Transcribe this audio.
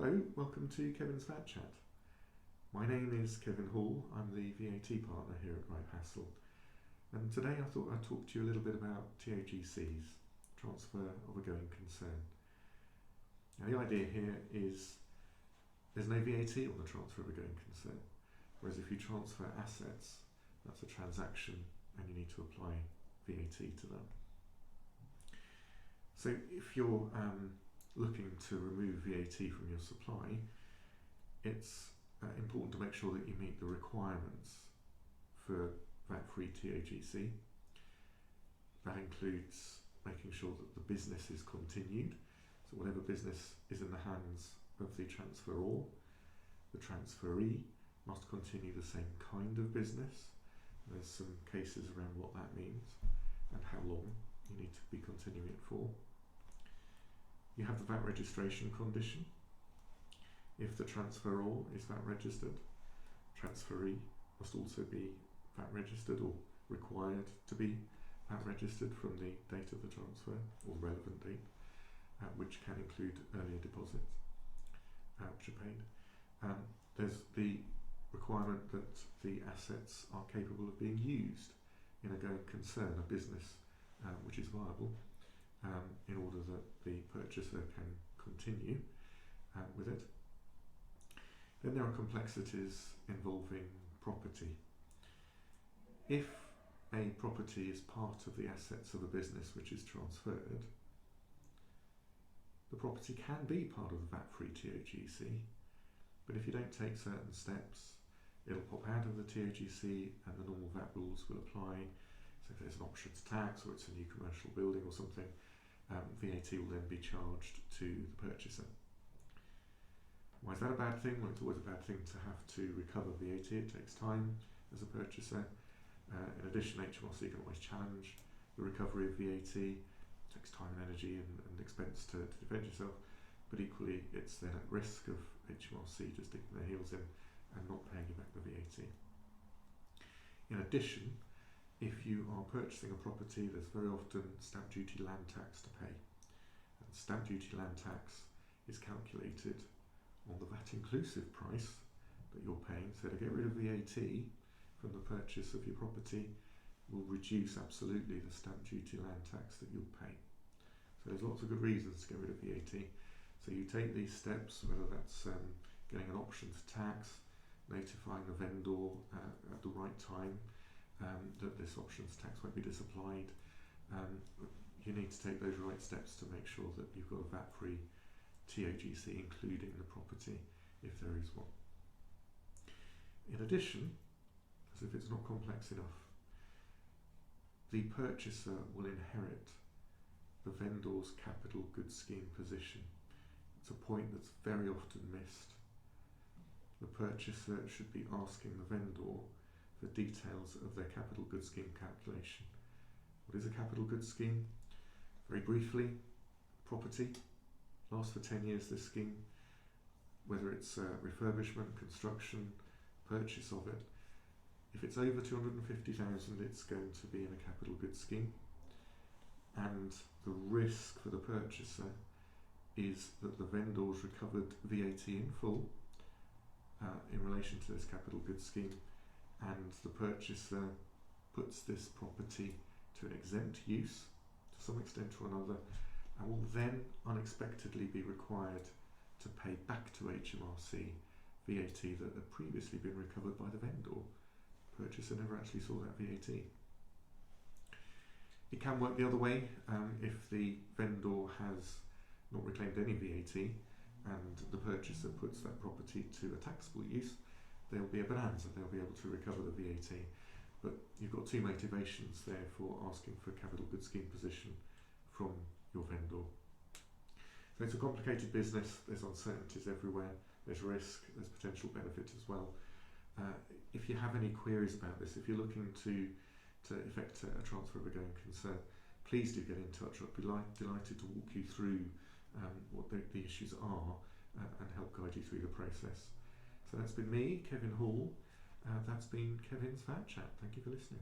Hello, welcome to Kevin's VAT Chat. My name is Kevin Hall, I'm the VAT partner here at Right Hassle, and today I thought I'd talk to you a little bit about TOGCs, Transfer of a Going Concern. Now the idea here is there's no VAT on the transfer of a going concern, whereas if you transfer assets, that's a transaction and you need to apply VAT to them. So if you're looking to remove VAT from your supply, it's important to make sure that you meet the requirements for VAT-free TOGC. That includes making sure that the business is continued, so whatever business is in the hands of the transferor, the transferee must continue the same kind of business. There's some cases around what that means and how long you need to be continuing it for. You have the VAT registration condition. If the transferor is VAT registered, transferee must also be VAT registered or required to be VAT registered from the date of the transfer or the relevant date, which can include earlier deposits which are paid. There's the requirement that the assets are capable of being used in a going concern, a business which is viable, in order that the purchaser can continue with it. Then there are complexities involving property. If a property is part of the assets of a business which is transferred, the property can be part of the VAT-free TOGC, but if you don't take certain steps, it'll pop out of the TOGC and the normal VAT rules will apply. So if there's an options tax or it's a new commercial building or something, VAT will then be charged to the purchaser. Why is that a bad thing? Well, it's always a bad thing to have to recover VAT. It takes time as a purchaser. In addition, HMRC can always challenge the recovery of VAT. It takes time and energy and expense to defend yourself, but equally it's then at risk of HMRC just digging their heels in and not paying you back the VAT. In addition, if you are purchasing a property, there's very often stamp duty land tax to pay. And stamp duty land tax is calculated on the VAT inclusive price that you're paying. So to get rid of VAT from the purchase of your property will reduce absolutely the stamp duty land tax that you'll pay. So there's lots of good reasons to get rid of VAT. So you take these steps, whether that's getting an options tax, notifying the vendor at the right time that this options tax won't be disapplied. You need to take those right steps to make sure that you've got a VAT-free TOGC, including the property, if there is one. In addition, as if it's not complex enough, the purchaser will inherit the vendor's capital goods scheme position. It's a point that's very often missed. The purchaser should be asking the vendor for details of their capital goods scheme calculation. What is a capital goods scheme? Very briefly, property lasts for 10 years, this scheme, whether it's refurbishment, construction, purchase of it. If it's over 250,000, it's going to be in a capital goods scheme, and the risk for the purchaser is that the vendor's recovered VAT in full in relation to this capital goods scheme, and the purchaser puts this property to an exempt use to some extent or another, and will then unexpectedly be required to pay back to HMRC VAT that had previously been recovered by the vendor. The purchaser never actually saw that VAT. It can work the other way. If the vendor has not reclaimed any VAT and the purchaser puts that property to a taxable use, there'll be a bonanza, they'll be able to recover the VAT. But you've got two motivations there for asking for capital goods scheme position from your vendor. So it's a complicated business, there's uncertainties everywhere, there's risk, there's potential benefit as well. If you have any queries about this, if you're looking to effect a transfer of a going concern, please do get in touch. I'd be delighted to walk you through what the issues are and help guide you through the process. So that's been me, Kevin Hall. That's been Kevin's VAT Chat. Thank you for listening.